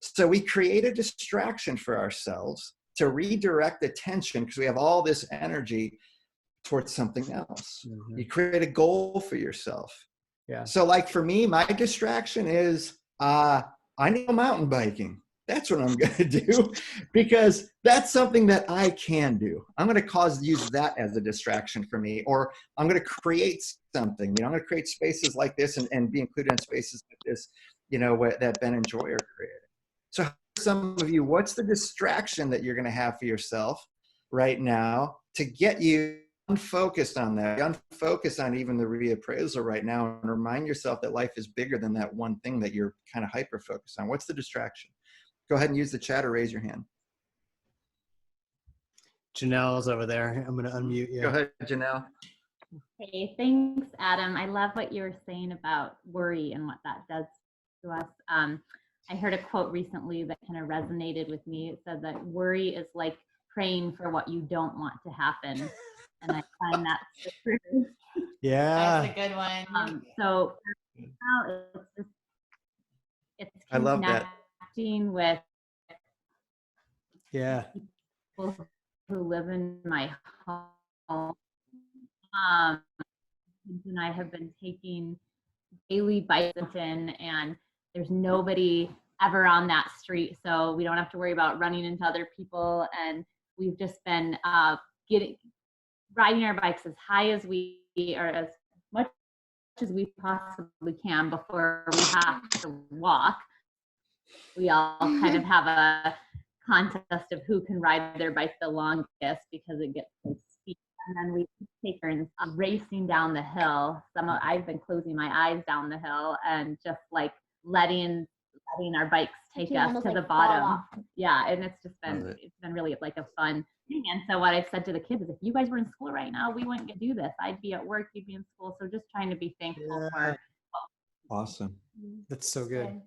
So we create a distraction for ourselves to redirect attention, because we have all this energy towards something else. You create a goal for yourself. Yeah. So like for me, my distraction is I need mountain biking. That's what I'm going to do, because that's something that I can do. I'm going to use that as a distraction for me, or I'm going to create something. I'm going to create spaces like this and be included in spaces like this, that Ben and Joy are creating. So some of you, what's the distraction that you're going to have for yourself right now to get you unfocused on that, unfocused on even the reappraisal right now, and remind yourself that life is bigger than that one thing that you're kind of hyper-focused on? What's the distraction? Go ahead and use the chat or raise your hand. Janelle's over there. I'm going to unmute you. Go ahead, Janelle. Hey, thanks, Adam. I love what you were saying about worry and what that does to us. I heard a quote recently that kind of resonated with me. It said that worry is like praying for what you don't want to happen. And I find that so true. Yeah. That's a good one. So now it's I love that. Connecting with people who live in my home. And I have been taking daily bikes in, and there's nobody ever on that street, so we don't have to worry about running into other people. And we've just been riding our bikes as high as we or as much as we possibly can before we have to walk. We all kind of have a contest of who can ride their bike the longest, because it gets so steep. And then we take turns racing down the hill. I've been closing my eyes down the hill and just like letting our bikes take us to the bottom. Yeah, and it's been really like a fun thing. And so what I've said to the kids is, if you guys were in school right now, we wouldn't do this. I'd be at work, you'd be in school. So just trying to be thankful for. Awesome. That's so good.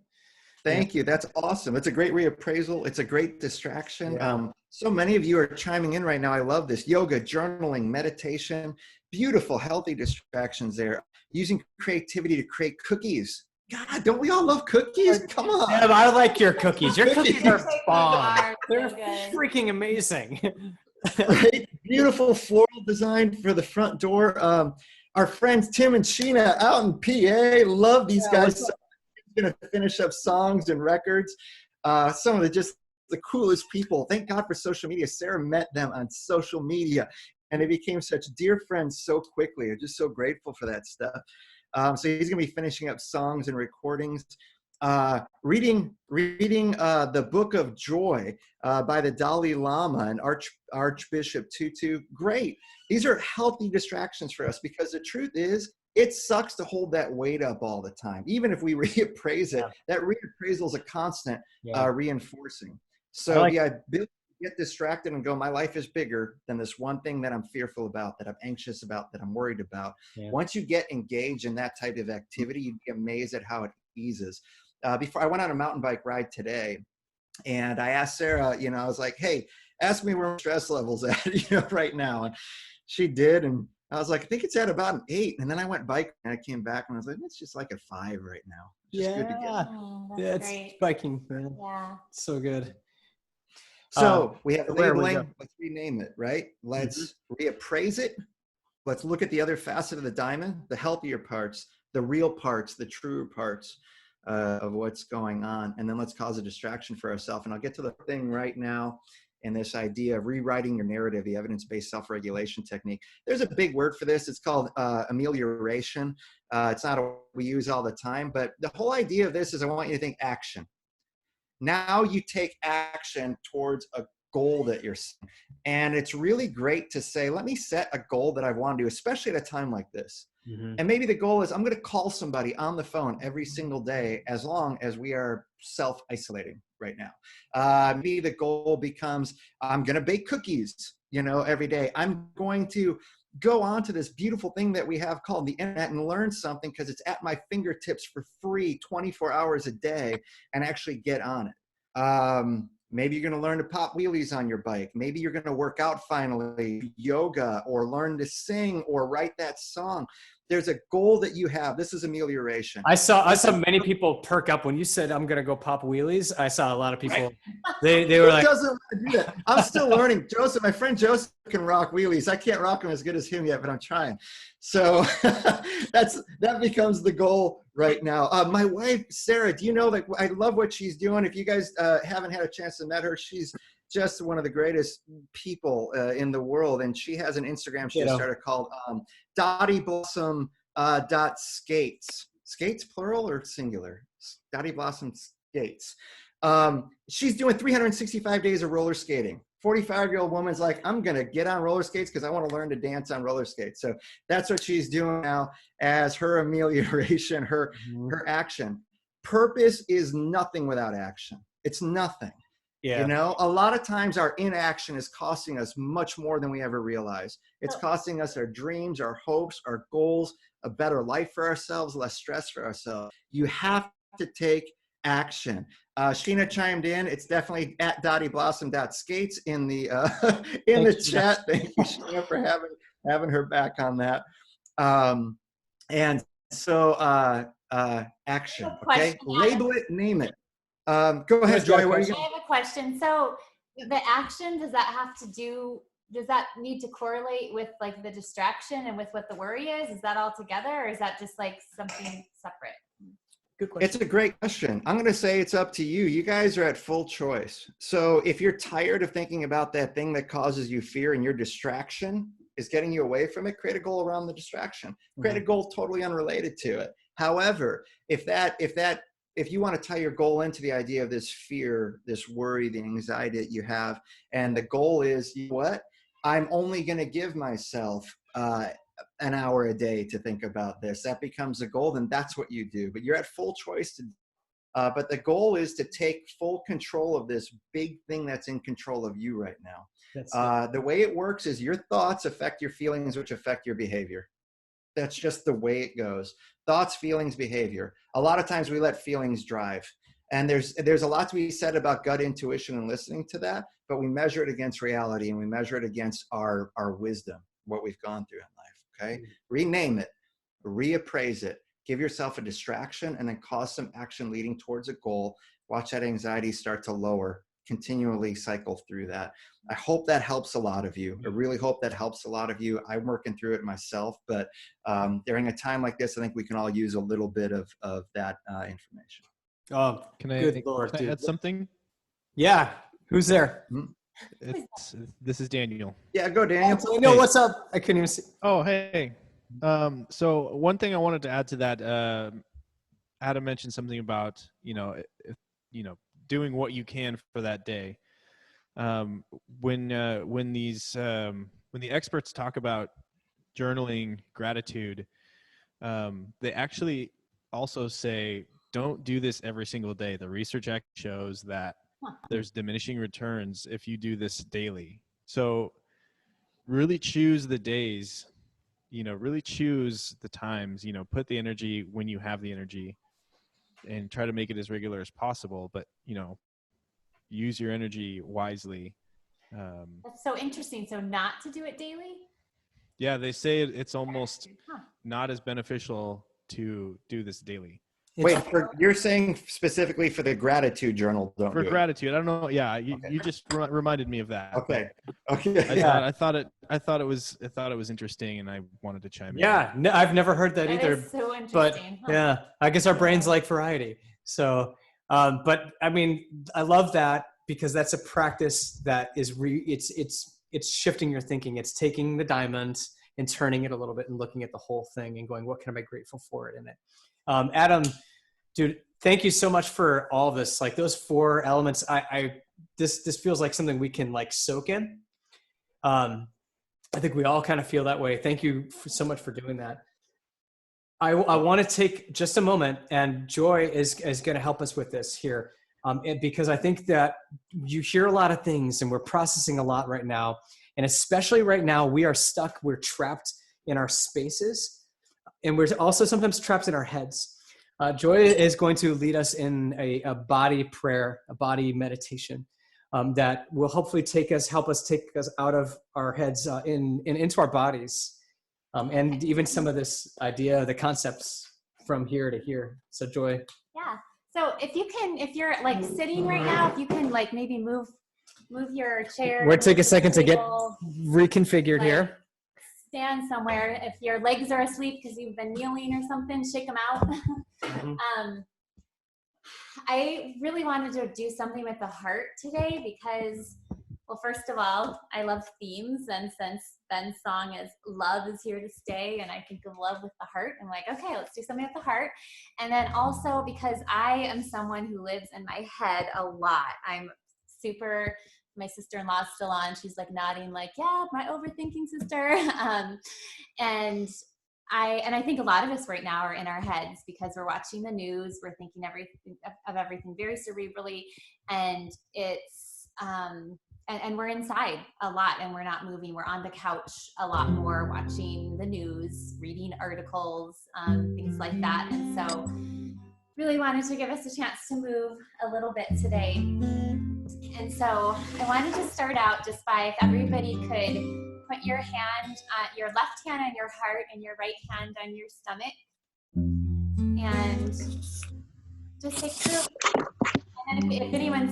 Thank you. That's awesome. It's a great reappraisal. It's a great distraction. So many of you are chiming in right now. I love this. Yoga, journaling, meditation, beautiful, healthy distractions there. Using creativity to create cookies. God, don't we all love cookies? Come on. Yeah, I like your cookies. Your cookies are Cookies bomb. are They're so good. freaking amazing. Right? Beautiful floral design for the front door. Our friends Tim and Sheena out in PA. Love these guys. So going to finish up songs and records. Some of the coolest people. Thank God for social media. Sarah met them on social media, and they became such dear friends so quickly. I'm just so grateful for that stuff. So he's going to be finishing up songs and recordings. Reading the Book of Joy by the Dalai Lama and Archbishop Tutu. Great. These are healthy distractions for us, because the truth is, it sucks to hold that weight up all the time. Even if we reappraise it, that reappraisal is a constant reinforcing. So get distracted and go, my life is bigger than this one thing that I'm fearful about, that I'm anxious about, that I'm worried about. Yeah. Once you get engaged in that type of activity, you'd be amazed at how it eases. Before I went on a mountain bike ride today, and I asked Sarah, I was like, hey, ask me where my stress level's at, right now. And she did. And I was like, I think it's at about an 8. And then I went biking and I came back and I was like, it's just like a 5 right now. Just good to get. That's great. Biking, man. Yeah. So good. So we have labeling. Let's rename it, right? Let's reappraise it. Let's look at the other facet of the diamond, the healthier parts, the real parts, the true parts of what's going on. And then let's cause a distraction for ourselves. And I'll get to the thing right now. And this idea of rewriting your narrative, the evidence-based self-regulation technique. There's a big word for this. It's called amelioration. It's not what we use all the time, but the whole idea of this is I want you to think action. Now you take action towards a goal that you're setting. And it's really great to say, let me set a goal that I want to do, especially at a time like this. And maybe the goal is I'm going to call somebody on the phone every single day, as long as we are self-isolating right now. Maybe the goal becomes I'm going to bake cookies, every day. I'm going to go on to this beautiful thing that we have called the internet and learn something, because it's at my fingertips for free 24 hours a day, and actually get on it. Maybe you're going to learn to pop wheelies on your bike. Maybe you're going to work out finally, yoga, or learn to sing or write that song. There's a goal that you have. This is amelioration. I saw many people perk up when you said I'm gonna go pop wheelies. I saw a lot of people. They were like, doesn't want to do that? I'm still learning. Joseph, my friend Joseph can rock wheelies. I can't rock them as good as him yet, but I'm trying. So that becomes the goal right now. My wife Sarah, do you know that I love what she's doing? If you guys haven't had a chance to meet her, she's just one of the greatest people in the world, and she has an Instagram she started called Dottie Blossom .skates. Skates plural or singular? Dottie Blossom Skates. She's doing 365 days of roller skating. 45-year-old woman's like, I'm gonna get on roller skates because I want to learn to dance on roller skates. So that's what she's doing now as her amelioration, her action. Purpose is nothing without action. It's nothing. Yeah. A lot of times our inaction is costing us much more than we ever realize. It's costing us our dreams, our hopes, our goals, a better life for ourselves, less stress for ourselves. You have to take action. Sheena chimed in. It's definitely at dottieblossom.skates in the in the chat. Thank you, Sheena, for having her back on that. And so action. Okay, label it, name it. Go ahead, Joy. I have a question. So the action, does that need to correlate with like the distraction and with what the worry is? Is that all together, or is that just like something separate? Good question. It's a great question. I'm going to say it's up to you. You guys are at full choice. So if you're tired of thinking about that thing that causes you fear and your distraction is getting you away from it, create a goal around the distraction. Create a goal totally unrelated to it. However, if you want to tie your goal into the idea of this fear, this worry, the anxiety that you have, and the goal is, what? I'm only going to give myself an hour a day to think about this. That becomes a goal, then that's what you do. But you're at full choice. But the goal is to take full control of this big thing that's in control of you right now. The way it works is your thoughts affect your feelings, which affect your behavior. That's just the way it goes. Thoughts, feelings, behavior. A lot of times we let feelings drive. And there's a lot to be said about gut intuition and listening to that, but we measure it against reality, and we measure it against our wisdom, what we've gone through in life. Okay, rename it, reappraise it, give yourself a distraction, and then cause some action leading towards a goal. Watch that anxiety start to lower. Continually cycle through that. I hope that helps a lot of you. I really hope that helps a lot of you. I'm working through it myself, but during a time like this, I think we can all use a little bit of that information. Oh, Can I, good Lord, can I dude. add something? Yeah. Who's there? This is Daniel. Yeah, go Daniel. Daniel, Hey. what's up? I couldn't even see. Oh, hey. So one thing I wanted to add to that, Adam mentioned something about, doing what you can for that day. When the experts talk about journaling gratitude, they actually also say, don't do this every single day. The research actually shows that there's diminishing returns if you do this daily. So really choose the days, really choose the times, put the energy when you have the energy and try to make it as regular as possible. But, use your energy wisely. That's so interesting. So not to do it daily? Yeah, they say it's almost not as beneficial to do this daily. Wait, you're saying specifically for the gratitude journal, don't For do gratitude, I don't know. Yeah, you just reminded me of that. Okay. Okay. I thought it was interesting, and I wanted to chime in. Yeah, no, I've never heard that either. Is so but interesting. yeah, I guess our brains like variety. So, but I mean, I love that because that's a practice that is it's shifting your thinking. It's taking the diamond and turning it a little bit and looking at the whole thing and going, what can I be grateful for it in it? Adam, dude, thank you so much for all this. Like those 4 elements, this feels like something we can like soak in. I think we all kind of feel that way. Thank you so much for doing that. I want to take just a moment, and Joy is going to help us with this here, because I think that you hear a lot of things, and we're processing a lot right now. And especially right now, we are stuck, we're trapped in our spaces, and we're also sometimes trapped in our heads. Joy is going to lead us in a body prayer, a body meditation that will hopefully help us take us out of our heads into our bodies, and even some of this idea, the concepts from here to here. So Joy. Yeah. So if you're like sitting right now, if you can like maybe move your chair. We'll take a second to get table, reconfigured here. Stand somewhere. If your legs are asleep because you've been kneeling or something, shake them out. I really wanted to do something with the heart today because, well, first of all, I love themes, and since Ben's song is "Love is Here to Stay," and I think of love with the heart, I'm like, okay, let's do something with the heart. And then also because I am someone who lives in my head a lot. My sister-in-law is still on. She's like nodding, like, yeah, my overthinking sister. And I think a lot of us right now are in our heads because we're watching the news. We're thinking of everything very cerebrally, and it's and we're inside a lot, and we're not moving. We're on the couch a lot more, watching the news, reading articles, things like that. And so, really wanted to give us a chance to move a little bit today. And so I wanted to start out just by, if everybody could put your left hand on your heart and your right hand on your stomach, and just take through. And then if anyone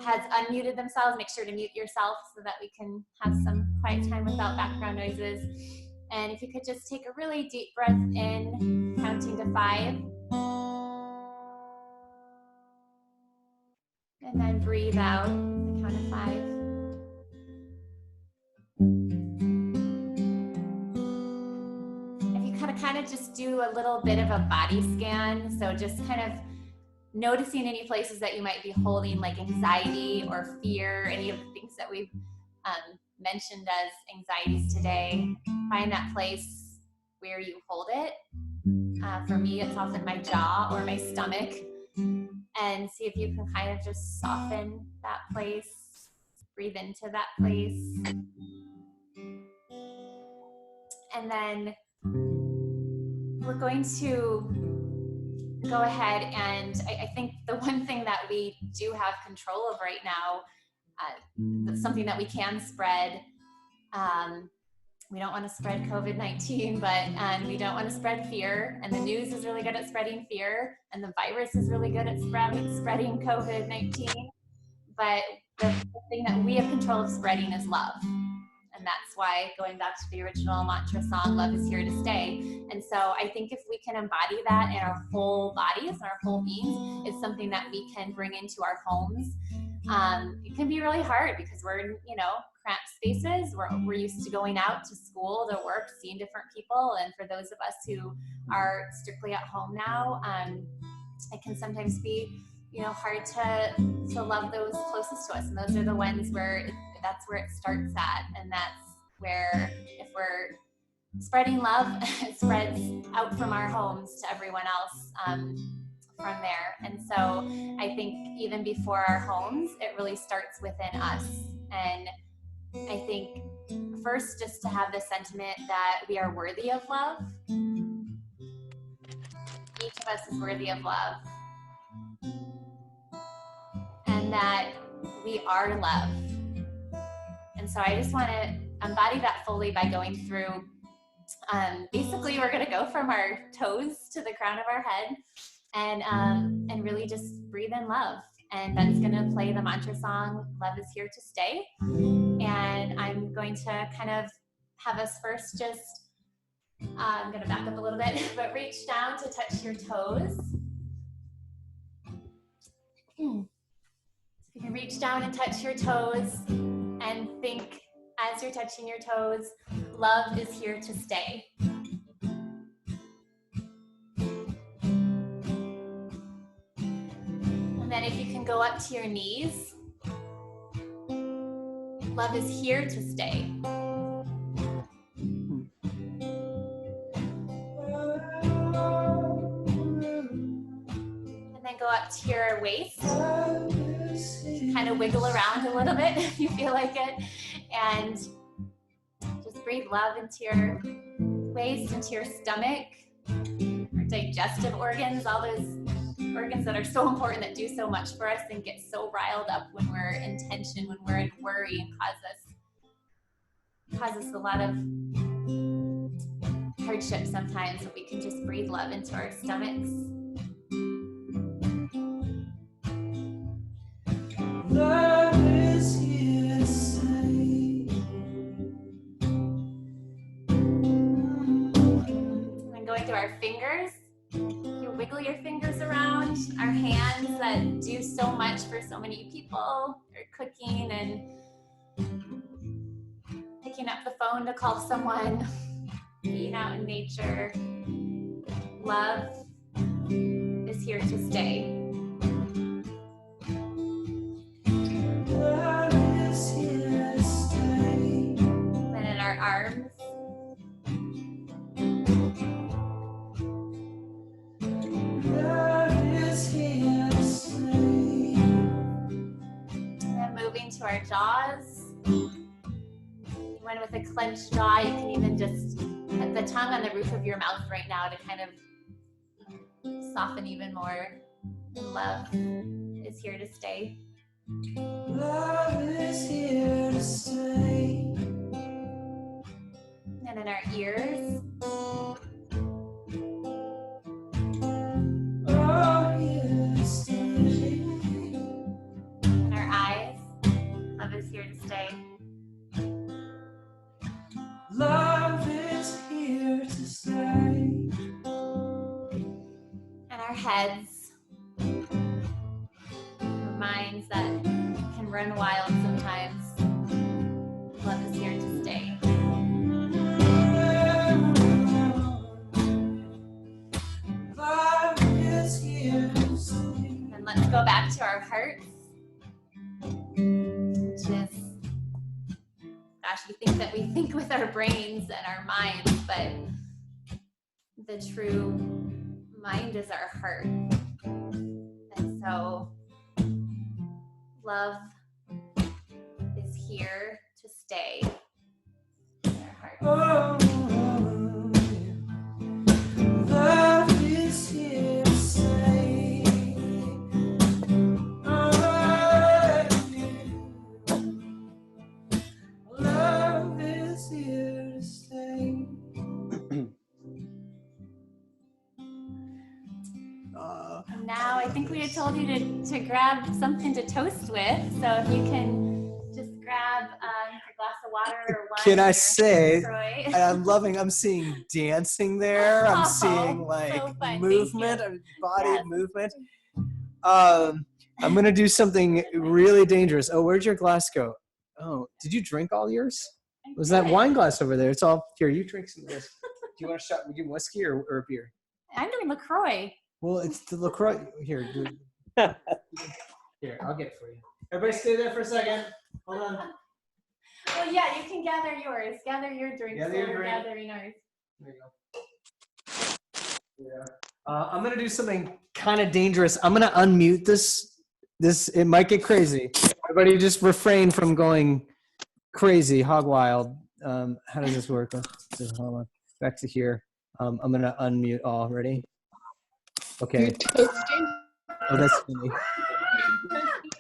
has unmuted themselves, make sure to mute yourself so that we can have some quiet time without background noises. And if you could just take a really deep breath in, counting to 5. And then breathe out at the count of 5. If you kind of just do a little bit of a body scan, so just kind of noticing any places that you might be holding, like anxiety or fear, any of the things that we've mentioned as anxieties today. Find that place where you hold it. For me, it's often my jaw or my stomach. And see if you can kind of just soften that place, breathe into that place. And then we're going to go ahead and I think the one thing that we do have control of right now, that's something that we can spread. We don't want to spread COVID-19, but we don't want to spread fear. And the news is really good at spreading fear, and the virus is really good at spreading COVID-19. But the thing that we have control of spreading is love. And that's why, going back to the original mantra song, love is here to stay. And so I think if we can embody that in our whole bodies and our whole beings, it's something that we can bring into our homes. It can be really hard because we're in, cramped spaces. We're used to going out to school, to work, seeing different people. And for those of us who are strictly at home now, it can sometimes be, hard to love those closest to us. And those are the ones where that's where it starts at. And that's where, if we're spreading love, it spreads out from our homes to everyone else from there. And so I think even before our homes, it really starts within us. And I think first, just to have the sentiment that we are worthy of love. Each of us is worthy of love. And that we are love. And so I just want to embody that fully by going through, basically we're going to go from our toes to the crown of our head and really just breathe in love. And Ben's going to play the mantra song, Love is Here to Stay. And I'm going to kind of have us first just, I'm going to back up a little bit, but reach down to touch your toes. You can reach down and touch your toes and think, as you're touching your toes, love is here to stay. And then if you can go up to your knees, love is here to stay. And then go up to your waist. Kind of wiggle around a little bit if you feel like it. And just breathe love into your waist, into your stomach, our digestive organs, all those organs that are so important, that do so much for us and get so riled up when we're in tension, when we're in worry, and cause us a lot of hardship sometimes. But we can just breathe love into our stomachs. Love is here to stay. And going through our fingers, you wiggle your fingers around. Our hands that do so much for so many people, are cooking and picking up the phone to call someone, being out in nature. Love is here to stay. Love is here to stay. And in our arms. Love is here to stay. And then moving to our jaws. When with a clenched jaw, you can even just put the tongue on the roof of your mouth right now to kind of soften even more. Love is here to stay. Love is here to stay. And in our ears. Oh, here to stay. And our eyes. Love is here to stay. Love is here to stay. And our heads. Our minds that can run wild sometimes. Love is here to stay. Love is here to stay. And let's go back to our hearts. Which is, gosh, we think that we think with our brains and our minds, but the true mind is our heart. And so love is here to stay in our heart. Oh, love is here to stay. told you to grab something to toast with. So if you can just grab a glass of water or wine. Can I or say, LaCroix. I'm seeing dancing there. I'm seeing like so fun. movement, body movement. I'm going to do something really dangerous. Oh, where'd your glass go? Oh, did you drink all yours? Was that wine glass over there? It's all, here, you drink some of this. Do you want a shot? Would you whiskey or a beer? I'm doing LaCroix. Well, it's the LaCroix. Here, here, I'll get it for you. Everybody stay there for a second. Hold on. Well, yeah, you can gather yours. Gather your drinks. Gather your We're drink. gathering ours. There you go. Yeah. I'm gonna do something kind of dangerous. I'm gonna unmute this. It might get crazy. Everybody, just refrain from going crazy, hog wild. How does this work? Hold on. Back to here. I'm gonna unmute all. Ready? Okay. Oh, that's funny.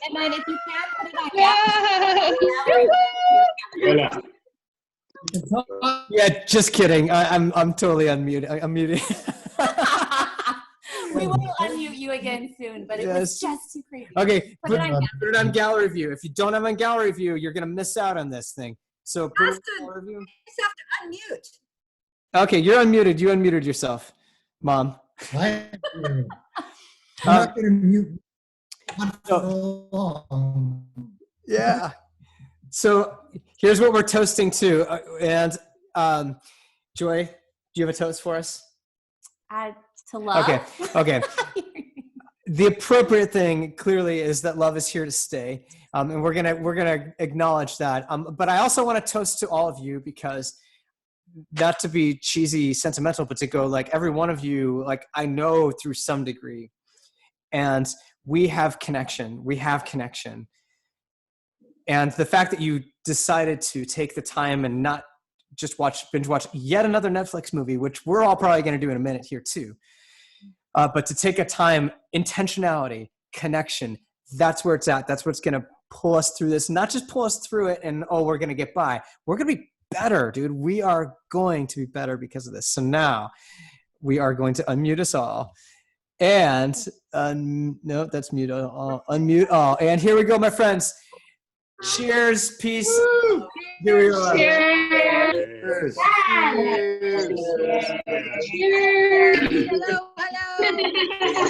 And then if you can put it on. Yeah, just kidding. I'm totally unmuted. I'm muted. We will unmute you again soon, but it was just too crazy. Okay, put it on gallery view. If you don't have on gallery view, you're gonna miss out on this thing. So put it on gallery view. You just have to unmute. Okay, you're unmuted. You unmuted yourself, Mom. I'm not going to mute. Yeah. So here's what we're toasting to. And Joy, do you have a toast for us? To love. Okay. The appropriate thing clearly is that love is here to stay. And we're gonna acknowledge that. But I also want to toast to all of you, because not to be cheesy sentimental, but to go like every one of you, like I know through some degree, and we have connection. And the fact that you decided to take the time and not just binge watch yet another Netflix movie, which we're all probably going to do in a minute here too. But to take a time, intentionality, connection, that's where it's at. That's what's going to pull us through this, not just pull us through it and, oh, we're going to get by. We're going to be better, dude. We are going to be better because of this. So now we are going to unmute us all. And no, that's mute all. Unmute all. And here we go, my friends. Cheers, peace. Woo! Here we are. Cheers. Cheers.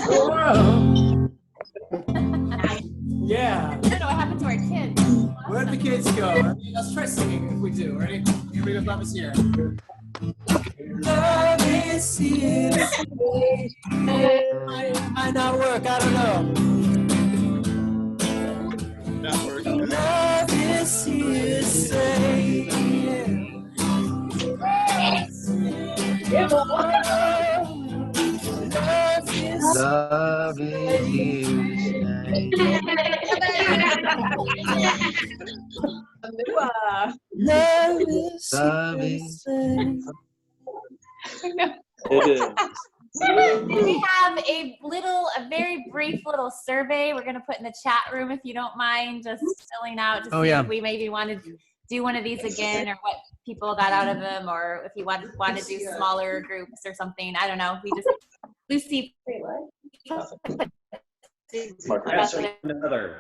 Hello. Yeah. I don't know what happened to our kids. Where'd the kids go? Let's try singing if we do. Ready? Here we go. Love is here. Love is here. Might not work. I don't know. Not working. Love is here to stay. Love is here. Love is here. It is. We have a very brief little survey we're going to put in the chat room if you don't mind just filling out to see if we maybe want to do one of these again, or what people got out of them, or if you want to do smaller groups or something. I don't know. We just Lucy. Another.